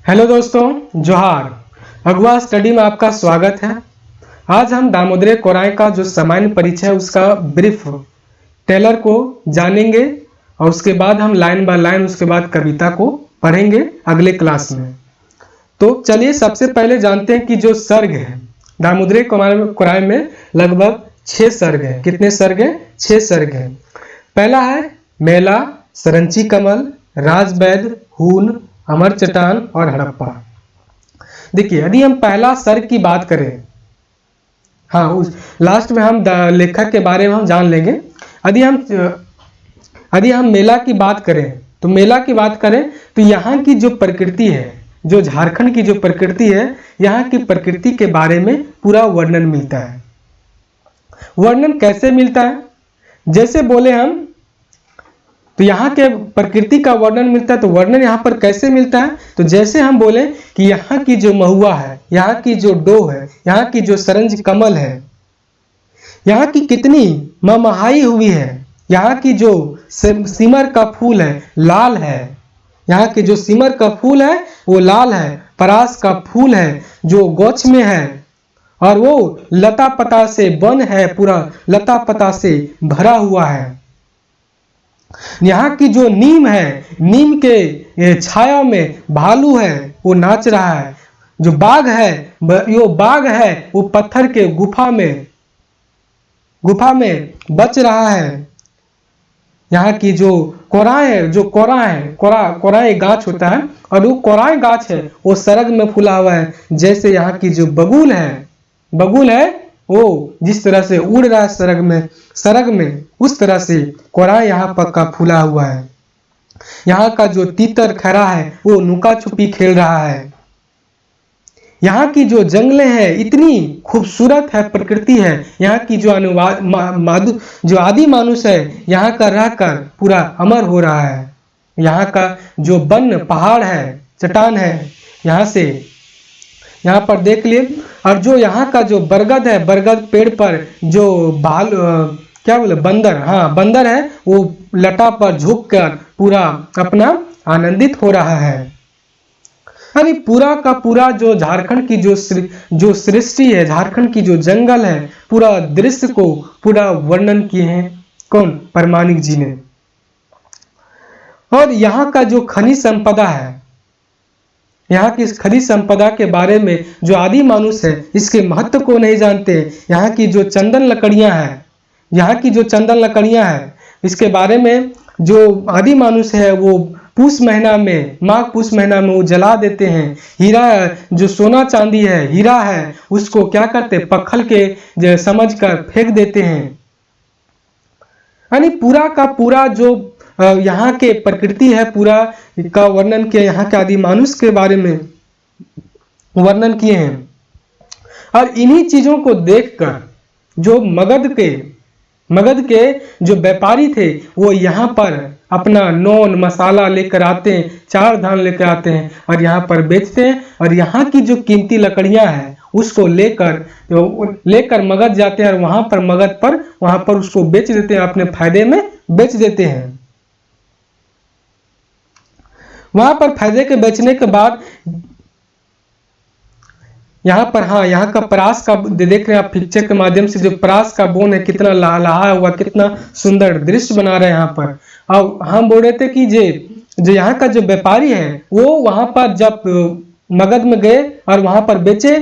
Hello दोस्तों, जोहार। अगवा स्टडी में आपका स्वागत है। आज हम दामोदर कोराए का जो सामान्य परिचय है उसका ब्रीफ टेलर को जानेंगे और उसके बाद हम लाइन बाय लाइन उसके बाद कविता को पढ़ेंगे अगले क्लास में। तो चलिए सबसे पहले जानते हैं कि जो सर्ग है दामोदर कोराए में लगभग 6 सर्ग है। कितने सर्ग हैं? 6 सर्ग है। पहला है मेला, सरंची कमल, राजवैद, हून, अमर चट्टान और हड़प्पा। देखिए यदि हम पहला सर्ग की बात करें, हाँ उस लास्ट में हम लेखक के बारे में हम जान लेंगे। यदि हम मेला की बात करें तो यहाँ की जो प्रकृति है, जो झारखंड की जो प्रकृति है, यहाँ की प्रकृति के बारे में पूरा वर्णन मिलता है। वर्णन कैसे मिलता है? जैसे बोले हम तो यहाँ के प्रकृति का वर्णन मिलता है। तो वर्णन यहाँ पर कैसे मिलता है? तो जैसे हम बोले कि यहाँ की जो महुआ है, यहाँ की जो डो है, यहाँ की जो सरंज कमल है, यहाँ की कितनी महमहाई हुई है। यहाँ की जो सिमर का फूल है लाल है, यहाँ के जो सिमर का फूल है वो लाल है। परास का फूल है जो गोछ में है और वो लता पता से वन है, पूरा लता पता से भरा हुआ है। यहाँ की जो नीम है, नीम के छाया में भालू है वो नाच रहा है। जो बाघ है वो पत्थर के गुफा में बच रहा है। यहाँ की जो कोराए गाछ होता है और वो कोराए गाछ है वो सरग में फूला हुआ है। जैसे यहाँ की जो बगुल है वो जिस तरह से उड़ रहा है सरग में उस तरह से कोराए यहाँ पर का फूला हुआ है। यहाँ का जो तीतर खरा है वो नुका छुपी खेल रहा है। यहाँ की जो जंगलें हैं इतनी खूबसूरत है प्रकृति है। यहाँ की जो जो आदि मानुष है यहाँ का रहकर पूरा अमर हो रहा है। यहाँ का जो वन पहाड़ है, चट्टान है, यहाँ पर देख लिए। और जो यहाँ का जो बरगद है, बरगद पेड़ पर जो बंदर है वो लता पर झुककर पूरा अपना आनंदित हो रहा है। यानी पूरा का पूरा जो झारखंड की जो सृष्टि है, झारखंड की जो जंगल है, पूरा दृश्य को पूरा वर्णन किए हैं कौन? परमाणिक जी ने। और यहाँ का जो खनिज संपदा है, यहाँ की खनिज संपदा के बारे में जो आदि मानुष है इसके महत्व को नहीं जानते। यहाँ की जो चंदन लकड़ियां हैं इसके बारे में जो आदि मानुष है वो माघ पूस महीना में वो जला देते हैं। हीरा जो सोना चांदी है, हीरा है, उसको क्या करते? पत्थर के समझ कर फेंक देते हैं। यानी पूरा का पूरा जो यहाँ के प्रकृति है पूरा का वर्णन किया, यहाँ के आदि मानुष के बारे में वर्णन किए हैं। और इन्हीं चीजों को देखकर जो मगध के जो व्यापारी थे वो यहाँ पर अपना नॉन मसाला लेकर आते हैं, चार धान लेकर आते हैं और यहाँ पर बेचते हैं। और यहाँ की जो कीमती लकड़ियां हैं उसको लेकर मगध जाते हैं और वहां पर उसको बेच देते हैं, अपने फायदे में बेच देते हैं। वहां पर फायदे के बेचने के बाद यहाँ का परास का देख रहे हैं आप पिक्चर के माध्यम से। जो परास का बोन है कितना लहा हुआ, कितना सुंदर दृश्य बना रहे हैं यहाँ पर। और हम बोल रहे थे कि जो यहाँ का जो व्यापारी है वो वहां पर जब मगध में गए और वहां पर बेचे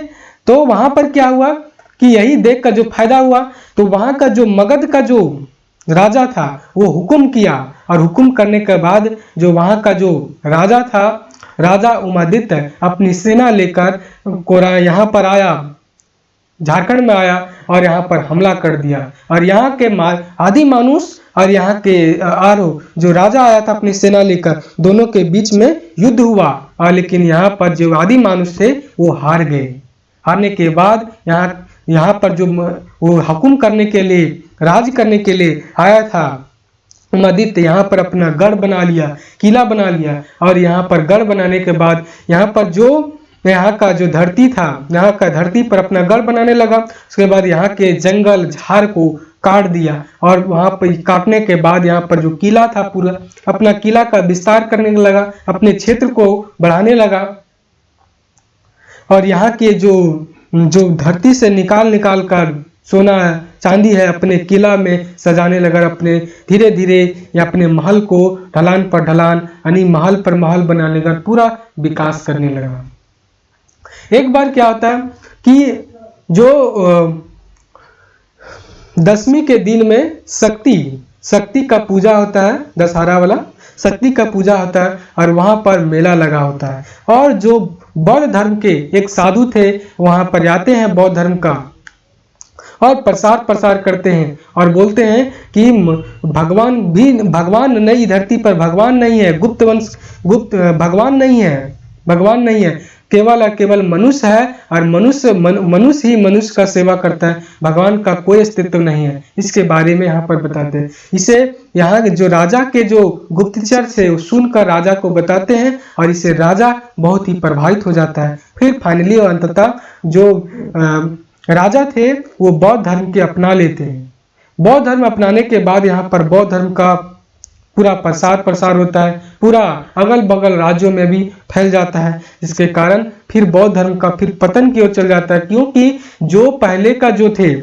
तो वहां पर क्या हुआ कि यही देखकर जो फायदा हुआ तो वहां का जो मगध का जो राजा था वो हुक्म किया। और हुक्म करने के बाद जो वहां का जो राजा था, राजा उमादित्य, अपनी सेना लेकर यहाँ पर आया, झारखंड में आया और यहाँ पर हमला कर दिया। और यहाँ के आदि मानुष और यहाँ के जो राजा आया था अपनी सेना लेकर, दोनों के बीच में युद्ध हुआ। और लेकिन यहाँ पर जो आदि मानुष थे वो हार गए। हारने के बाद यहाँ पर जो वो हुक्म करने के लिए, राज करने के लिए आया था उमादित्य, यहाँ पर अपना गढ़ बना लिया, किला बना लिया। और यहाँ पर गढ़ बनाने के बाद यहाँ का जो धरती था, यहाँ का धरती पर अपना गढ़ बनाने लगा। उसके बाद यहाँ के जंगल झाड़ को काट दिया और वहां पर काटने के बाद यहाँ पर जो किला था पूरा अपना किला का विस्तार करने लगा, अपने क्षेत्र को बढ़ाने लगा। और यहाँ के जो जो धरती से निकाल निकाल कर सोना चांदी है अपने किला में सजाने लगा, अपने धीरे धीरे या अपने महल को ढलान पर ढलान यानी महल पर महल बनाने लगा, पूरा विकास करने लगा। एक बार क्या होता है कि जो दशमी के दिन में शक्ति का पूजा होता है, दशहरा वाला शक्ति का पूजा होता है और वहां पर मेला लगा होता है। और जो बौद्ध धर्म के एक साधु थे वहां पर जाते हैं बौद्ध धर्म का और प्रसार करते हैं और बोलते हैं कि भगवान नहीं, धरती पर भगवान नहीं है, गुप्त भगवान नहीं है, केवल मनुष्य है और मनुष्य ही मनुष्य का सेवा करता है, भगवान का कोई अस्तित्व नहीं है। इसके बारे में यहाँ पर बताते हैं। इसे यहाँ जो राजा के जो गुप्तचर से सुनकर राजा को बताते हैं और इससे राजा बहुत ही प्रभावित हो जाता है। फिर फाइनली और अंततः जो राजा थे वो बौद्ध धर्म के अपना लेते हैं। बौद्ध धर्म अपनाने के बाद यहाँ पर बौद्ध धर्म का पूरा प्रसार होता है, पूरा अगल बगल राज्यों में भी फैल जाता है, जिसके कारण फिर बौद्ध धर्म का फिर पतन की ओर चल जाता है। क्योंकि जो पहले का जो थे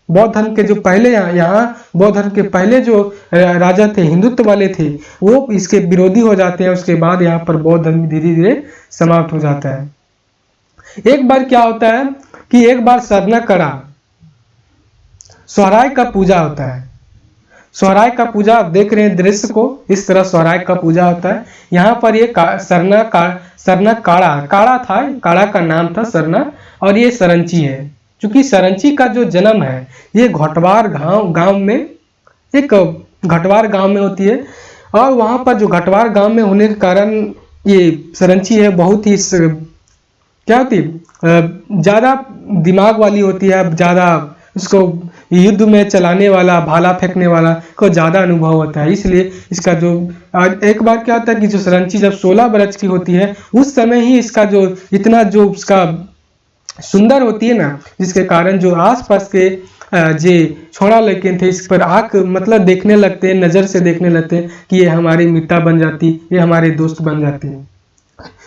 बौद्ध धर्म के जो पहले यहाँ बौद्ध धर्म के पहले जो राजा थे हिंदुत्व वाले थे वो इसके विरोधी हो जाते हैं। उसके बाद यहाँ पर बौद्ध धर्म धीरे धीरे समाप्त हो जाता है। एक बार क्या होता है कि एक बार सरना कड़ा सोहराय का पूजा होता है। सोहराय का पूजा आप देख रहे हैं दृश्य को, इस तरह सोहराय का पूजा होता है। यहाँ पर ये सरना काड़ा था, काड़ा का नाम था सरना, और ये सरंची है। क्योंकि सरंची का जो जन्म है ये घटवार गांव में, एक घटवार गांव में होती है। और वहां पर जो घटवार गांव में होने के कारण ये सरंची है बहुत ही क्या होती ज्यादा दिमाग वाली होती है, ज्यादा उसको युद्ध में चलाने वाला, भाला फेंकने वाला को ज्यादा अनुभव होता है। इसलिए इसका जो एक बार क्या होता है कि जो सरंची जब 16 वर्ष की होती है उस समय ही इसका जो इतना जो उसका सुंदर होती है ना, जिसके कारण जो आसपास के जे छोड़ा लड़के थे इस पर आंख मतलब देखने लगते हैं, नजर से देखने लगते हैं कि ये हमारी मित्र बन जाती, ये हमारे दोस्त बन जाती है।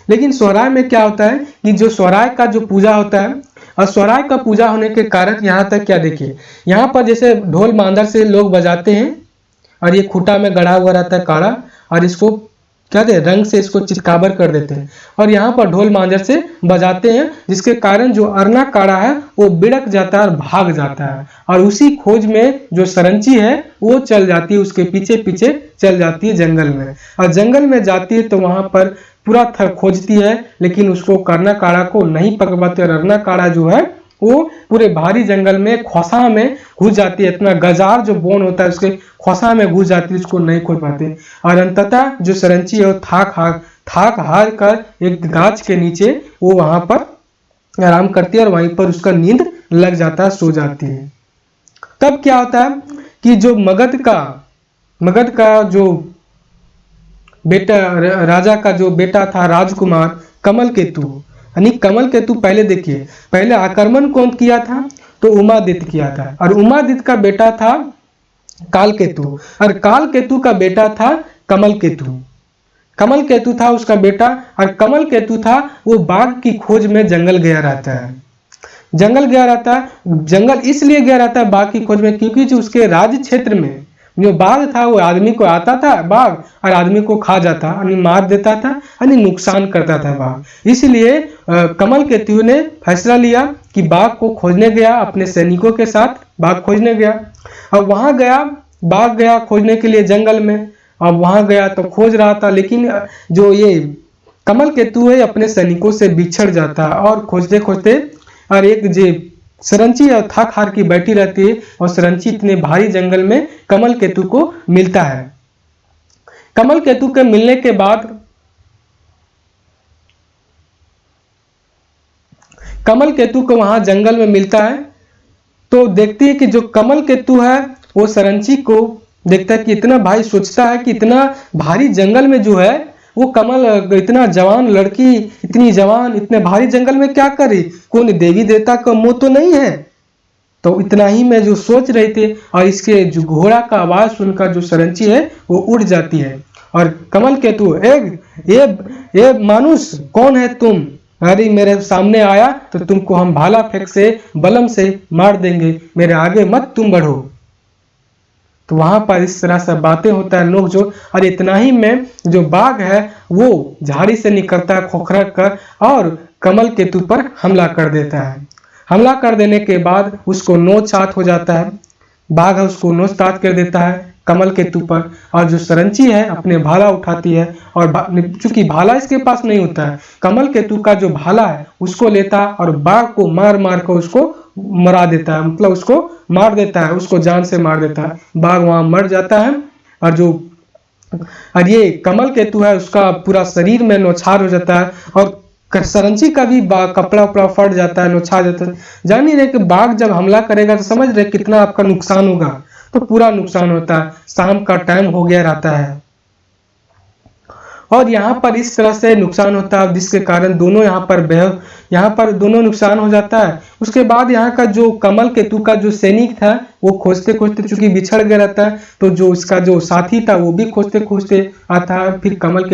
लेकिन सोहराय में क्या होता है कि जो सोहराय का जो पूजा होता है और सोहराय का पूजा होने के कारण यहाँ तक क्या देखिए, यहाँ पर जैसे ढोल मांदर से लोग बजाते हैं और ये खूंटा में गड़ा हुआ रहता है काड़ा, और इसको क्या दे रंग से इसको चितकाबर कर देते हैं और यहाँ पर ढोल मांदर से बजाते हैं, जिसके कारण जो अरना काड़ा है वो बिड़क जाता है और भाग जाता है। और उसी खोज में जो सरंची है वो चल जाती है, उसके पीछे पीछे चल जाती है जंगल में, और जंगल में जाती है तो वहां पर पूरा थर खोजती है, लेकिन उसको करना काड़ा को नहीं पकड़ पाते। और अरना काड़ा जो है वो पूरे भारी जंगल में खोसा में घुस जाती है, इतना गजार जो बोन होता है उसके खोसा में घुस जाती है, उसको नहीं खोज पाते। और अंततः जो सरंची है वो थाक हार कर एक गाछ के नीचे वो वहां पर आराम करती है और वहीं पर उसका नींद लग जाता है, सो जाती है। तब क्या होता है कि जो मगध का जो बेटा राजा का जो बेटा था राजकुमार कमल केतु, यानी कमल केतु पहले देखिए, पहले आक्रमण कौन किया था तो उमादित्य किया था, और उमादित्य का बेटा था काल केतु, और काल केतु का बेटा था कमल केतु था उसका बेटा। और कमल केतु था वो बाघ की खोज में जंगल गया रहता है, जंगल इसलिए गया रहता है बाघ की खोज में क्योंकि जो उसके राज्य क्षेत्र में जो बाघ था वो आदमी को आता था बाघ और आदमी को खा जाता, यानी मार देता था, यानी नुकसान करता था बाघ। इसलिए कमल केतु ने फैसला लिया कि बाघ को खोजने गया, अपने सैनिकों के साथ बाघ खोजने गया। अब वहां गया बाघ गया खोजने के लिए जंगल में, अब वहां गया तो खोज रहा था, लेकिन जो ये कमल केतु है अपने सैनिकों से बिछड़ जाता है और खोजते खोजते और एक जो सरंची और थाक हार की बैठी रहती है, और सरंची इतने भारी जंगल में कमल केतु को मिलता है। कमल केतु के मिलने के बाद कमल केतु को वहां जंगल में मिलता है तो देखती है कि जो कमल केतु है वो सरंची को देखता है कि इतना भाई, सोचता है कि इतना भारी जंगल में जो है वो कमल इतना जवान लड़की, इतनी जवान इतने भारी जंगल में क्या करे, कौन देवी देवता का मुंह तो नहीं है। तो इतना ही में जो सोच रहे थे और इसके जो घोड़ा का आवाज सुनकर जो सरंची है वो उड़ जाती है और कमल केतु ये मानुष कौन है तुम, अरे मेरे सामने आया तो तुमको हम भाला फेंक से बलम से मार देंगे, मेरे आगे मत तुम बढ़ो। तो वहां पर इस तरह से बातें होता है लोग जो, और इतना ही में जो बाघ है वो झाड़ी से निकलता है खोखरा कर और कमल केतु पर हमला कर देता है। हमला कर देने के बाद उसको नोच-चाट हो जाता है, बाघ है उसको नोच-चाट कर देता है कमल केतु पर, और जो सरंची है अपने भाला उठाती है और चूंकि भाला इसके पास नहीं होता है, कमल केतु का जो भाला है उसको लेता है और बाघ को मार मार कर उसको मरा देता है, मतलब उसको मार देता है, उसको जान से मार देता है। बाघ वहां मर जाता है और ये कमल केतु है उसका पूरा शरीर में नौछार हो जाता है और सरंची का भी कपड़ा उपड़ा फट जाता है, नौछार जाता है। जान नहीं रहे कि बाघ जब हमला करेगा तो समझ रहे कितना आपका नुकसान होगा, तो पूरा नुकसान होता है। शाम का टाइम हो गया रहता है और यहाँ पर इस तरह से नुकसान होता है जिसके कारण दोनों यहाँ पर दोनों नुकसान हो जाता है। उसके बाद यहाँ का जो कमल केतु का जो सैनिक था वो खोजते खोजते चूंकि बिछड़ गया रहता है, तो जो उसका जो साथी था वो भी खोजते खोजते आता है। फिर कमल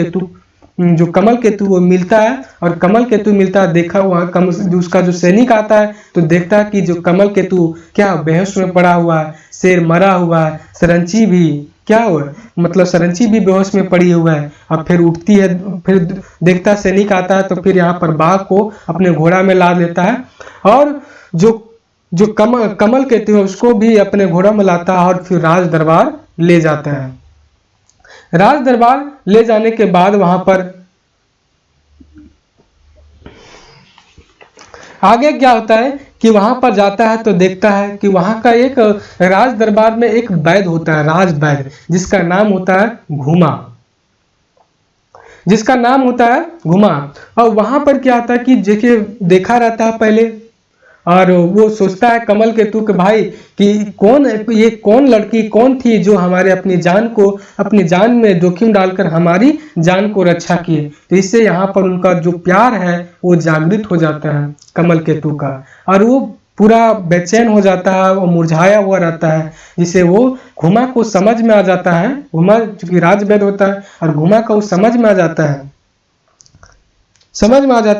केतु वो मिलता है और कमल केतु मिलता है, देखा वहाँ उसका जो सैनिक आता है तो देखता है कि जो कमल केतु क्या बेहोश में पड़ा हुआ है, शेर मरा हुआ है, सरंची भी क्या हुआ, मतलब सरंची भी बेहोश में पड़ी हुआ है। अब फिर उठती है, फिर देखता सैनिक आता है तो फिर यहाँ पर बाघ को अपने घोड़ा में लाद लेता है और जो जो कमल केतु है उसको भी अपने घोड़ा में लाता है और फिर राज दरबार ले जाता है। राज दरबार ले जाने के बाद वहां पर आगे क्या होता है कि वहां पर जाता है तो देखता है कि वहां का एक राज दरबार में एक वैद्य होता है, राज वैद्य, जिसका नाम होता है घुमा, और वहां पर क्या होता है कि देखा रहता है पहले और वो सोचता है कमल केतु के भाई कि ये कौन लड़की कौन थी जो हमारे अपनी जान में जोखिम डालकर हमारी जान को रक्षा किए। तो इससे यहाँ पर उनका जो प्यार है वो जागृत हो जाता है कमल केतु का, और वो पूरा बेचैन हो जाता है और मुरझाया हुआ रहता है, जिसे वो घुमा को समझ में आ जाता है। घुमा चूंकि राजवैद्य होता है और घुमा का वो समझ में आ जाता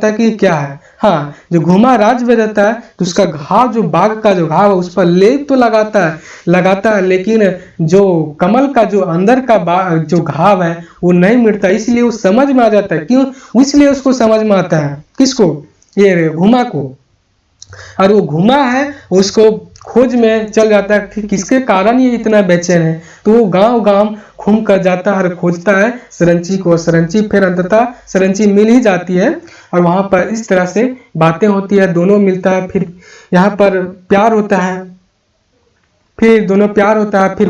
है कि क्या है। हाँ, जो घुमा राजवैद्य रहता है तो उसका घाव, जो बाघ का जो घाव है उस पर लेप तो लगाता है लेकिन जो कमल का जो अंदर का जो घाव है वो नहीं मिटता, इसलिए वो समझ में आ जाता है। क्यों? इसलिए उसको समझ में आता है, किसको? ये घुमा को। और वो घुमा है उसको खोज में चल जाता है कि किसके कारण ये इतना बेचैन है, तो वो गांव घूम कर जाता है और खोजता है सरंची को। सरंची फिर अंततः सरंची मिल ही जाती है और वहां पर इस तरह से बातें होती है, दोनों मिलता है, फिर यहाँ पर प्यार होता है, फिर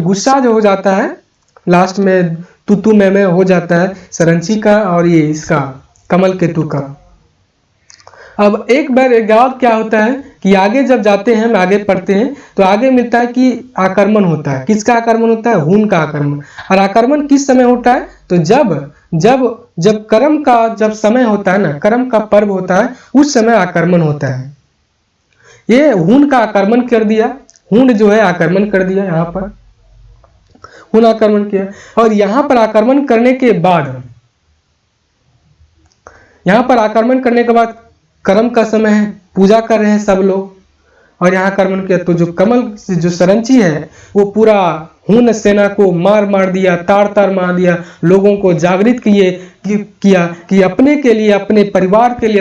गुस्सा जो हो जाता है लास्ट में तू मैं हो जाता है सरंची का और ये इसका कमल केतु का। अब एक बार गाँव क्या होता है कि आगे जब जाते हैं, आगे पढ़ते हैं तो आगे मिलता है कि आक्रमण होता है। किसका आक्रमण होता है? हून का आक्रमण। और आक्रमण किस समय होता है? तो जब कर्म का जब समय होता है ना, कर्म का पर्व होता है, उस समय आक्रमण होता है। ये हून का आक्रमण कर दिया, हून जो है आक्रमण कर दिया, यहाँ पर हून आक्रमण किया। और यहाँ पर आक्रमण करने के बाद कर्म का समय है, पूजा कर रहे हैं सब लोग और यहाँ कर्म किया। तो जो कमल जो सरंची है वो पूरा हून सेना को मार दिया, तार मार दिया, लोगों को जागृत किया कि अपने के लिए, अपने परिवार के लिए,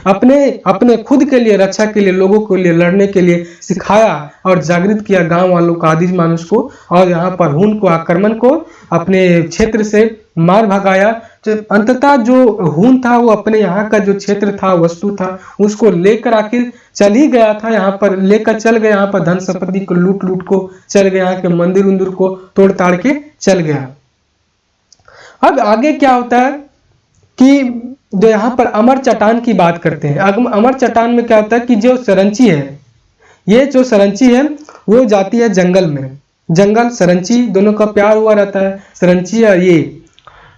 अपने खुद के लिए, रक्षा के लिए, लोगों के लिए लड़ने के लिए सिखाया और जागृत किया गांव वालों को, आदिज मानुष को। और यहाँ पर हून को आक्रमण को अपने क्षेत्र से मार भगाया। तो अंततः जो हून था वो अपने यहाँ का जो क्षेत्र था, वस्तु था, उसको लेकर आखिर चल ही गया था, यहाँ पर लेकर चल गया, यहाँ पर धन संपत्ति को लूट को चल गया, यहाँ के मंदिर उंदिर को तोड़ ताड़ के चल गया। अब आगे क्या होता है कि जो यहाँ पर अमर चट्टान की बात करते हैं। अमर चट्टान में क्या होता है कि जो सरंची है, ये जो सरंची है वो जाती है जंगल में। जंगल सरंची दोनों का प्यार हुआ रहता है, सरंची और ये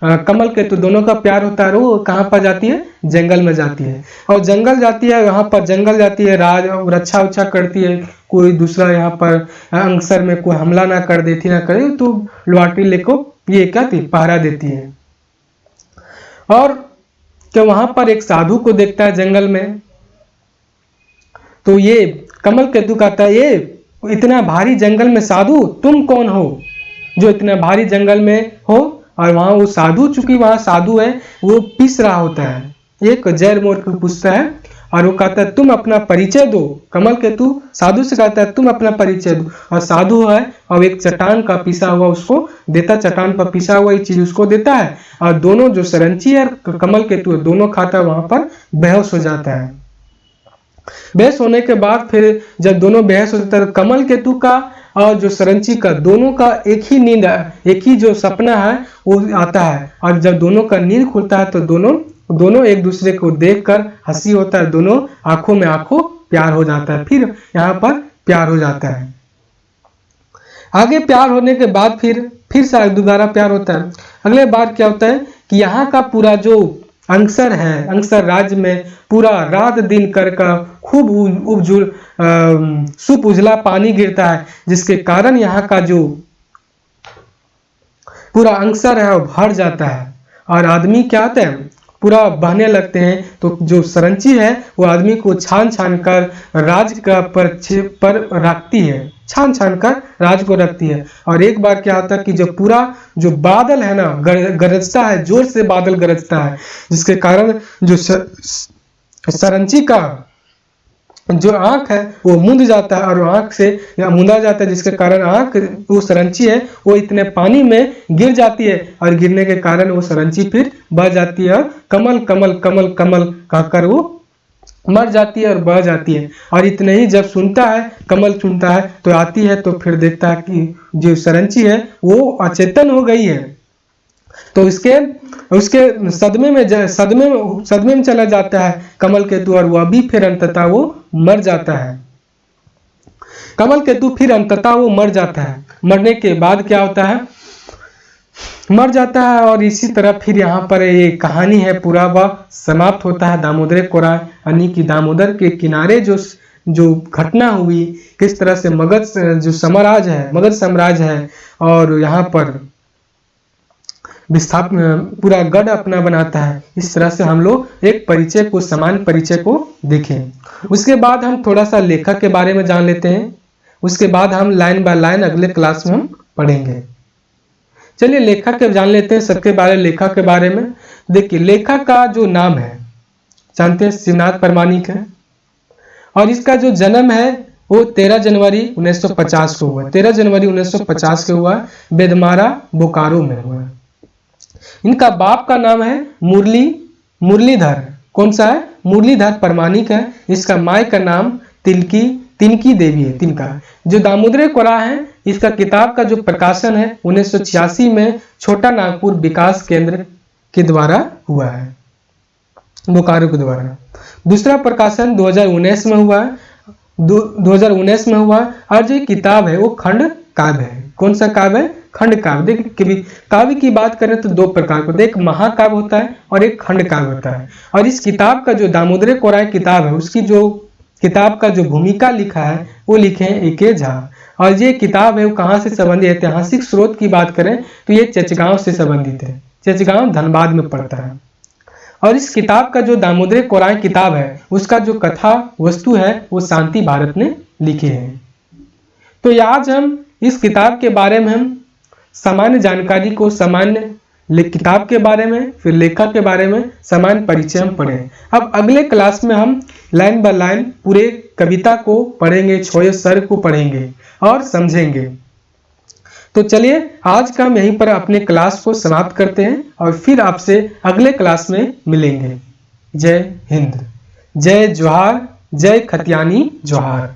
कमल केतु दोनों का प्यार होता है। वो कहाँ पर जाती है? जंगल में जाती है। और जंगल जाती है, यहाँ पर जंगल जाती है, राज रक्षा उच्छा करती है, कोई दूसरा यहाँ पर अंगसर में कोई हमला ना कर देती ना करे तो लॉटरी लेको ये क्या थी, पहरा देती है। और तो वहां पर एक साधु को देखता है जंगल में। तो ये कमल केतु कहता है, ये इतना भारी जंगल में साधु तुम कौन हो जो इतना भारी जंगल में हो। और वहां वो साधु, चूंकि वहां साधु है, वो पीस रहा होता है, एक जैर मोर को पूछता है और वो कहता है तुम अपना परिचय दो। कमल केतु साधु से कहता है तुम अपना परिचय दो, और साधु है और एक चट्टान का पिसा हुआ उसको देता, चट्टान पर पिसा हुआ एक चीज उसको देता है। और दोनों जो सरंची है कमल केतु है, दोनों खाता वहां पर बेहोश हो जाता है। बेहोश होने के बाद फिर जब दोनों बेहोश हो जाता है, कमल केतु का और जो सरंची का दोनों का एक ही नींद, एक ही जो सपना है वो आता है। और जब दोनों का नींद खुलता है तो दोनों एक दूसरे को देखकर हंसी होता है, दोनों आंखों में आंखों प्यार हो जाता है। फिर यहाँ पर प्यार हो जाता है। आगे प्यार होने के बाद फिर से दोबारा प्यार होता है। अगले बार क्या होता है कि यहाँ का पूरा जो अंगसर है, अंगसर राज्य में पूरा रात दिन कर खूब सुप उजला पानी गिरता है, जिसके कारण यहाँ का जो पूरा अंगसर है वो भर जाता है और आदमी क्या होता है पूरा बहने लगते हैं। तो जो सरंची है वो आदमी को छान छान कर राज का पर रखती है, छान छान कर राज को रखती है। और एक बार क्या होता है कि जो पूरा जो बादल है ना गरजता है, जोर से बादल गरजता है, जिसके कारण जो सरंची का जो आंख है वो मुंद जाता है और आंख से मुंदा जाता है, जिसके कारण आंख वो सरंची है वो इतने पानी में गिर जाती है और गिरने के कारण वो सरंची फिर बह जाती है और कमल कमल कमल कमल कहकर वो मर जाती है और बह जाती है। और इतने ही जब सुनता है, कमल सुनता है तो आती है तो फिर देखता है कि जो सरंची है वो अचेतन हो गई है। तो उसके सदमे में चला जाता है कमल केतु और वह भी फिर अंततः वो मर जाता है। कमल केतु फिर अंततः वो मर जाता है। मरने के बाद क्या होता है, मर जाता है और इसी तरह फिर यहाँ पर ये कहानी है पूरा वह समाप्त होता है। दामोदर कोराय यानी कि दामोदर के किनारे जो घटना हुई, किस तरह से मगध जो साम्राज्य है और यहाँ पर पूरा गढ़ अपना बनाता है। इस तरह से हम लोग एक परिचय को, समान परिचय को देखें। उसके बाद हम थोड़ा सा लेखक के बारे में जान लेते हैं। उसके बाद हम लाइन बाय लाइन अगले क्लास में हम पढ़ेंगे। चलिए लेखक के जान लेते हैं, सबके बारे लेखक के बारे में। देखिए लेखक का जो नाम है जानते हैं शिवनाथ परमाणिक है और इसका जो जन्म है वो 13 जनवरी 1950 को हुआ। 13 जनवरी 1950 को हुआ, बेदमारा बोकारो में हुआ। इनका बाप का नाम है मुरलीधर। कौन सा है? मुरलीधर परमाणिक है। इसका माई का नाम तिनकी देवी है। तिनका जो दामोदर कोराय है, इसका किताब का जो प्रकाशन है 1986 में छोटा नागपुर विकास केंद्र के द्वारा हुआ है, बोकारो के द्वारा। दूसरा प्रकाशन 2019 में हुआ है। 2019 में हुआ और जो किताब है वो खंड काव्य है। कौन सा काव्य है? खंड काव्य। देखिए काव्य की बात करें तो दो प्रकार के, एक महाकाव्य होता है और एक खंड काव्य होता है। और इस किताब का जो दामोदर कोराय किताब है, उसकी जो किताब का जो भूमिका लिखा है वो लिखे हैं ए.के. झा। और ये किताब है वो कहाँ से संबंधित है? ऐतिहासिक स्रोत की बात करें तो ये चचगांव से संबंधित है। चचगांव धनबाद में पड़ता है। और इस किताब का जो दामोदर कोराय किताब है उसका जो कथा वस्तु है वो शांति भारत ने लिखे हैं। तो आज हम इस किताब के बारे में हम सामान्य जानकारी को, सामान्य किताब के बारे में, फिर लेखक के बारे में सामान्य परिचय हम पढ़ें। अब अगले क्लास में हम लाइन बाय लाइन पूरे कविता को पढ़ेंगे, छोये सर को पढ़ेंगे और समझेंगे। तो चलिए आज का हम यहीं पर अपने क्लास को समाप्त करते हैं और फिर आपसे अगले क्लास में मिलेंगे। जय हिंद, जय जोहार, जय खतियानी जोहार।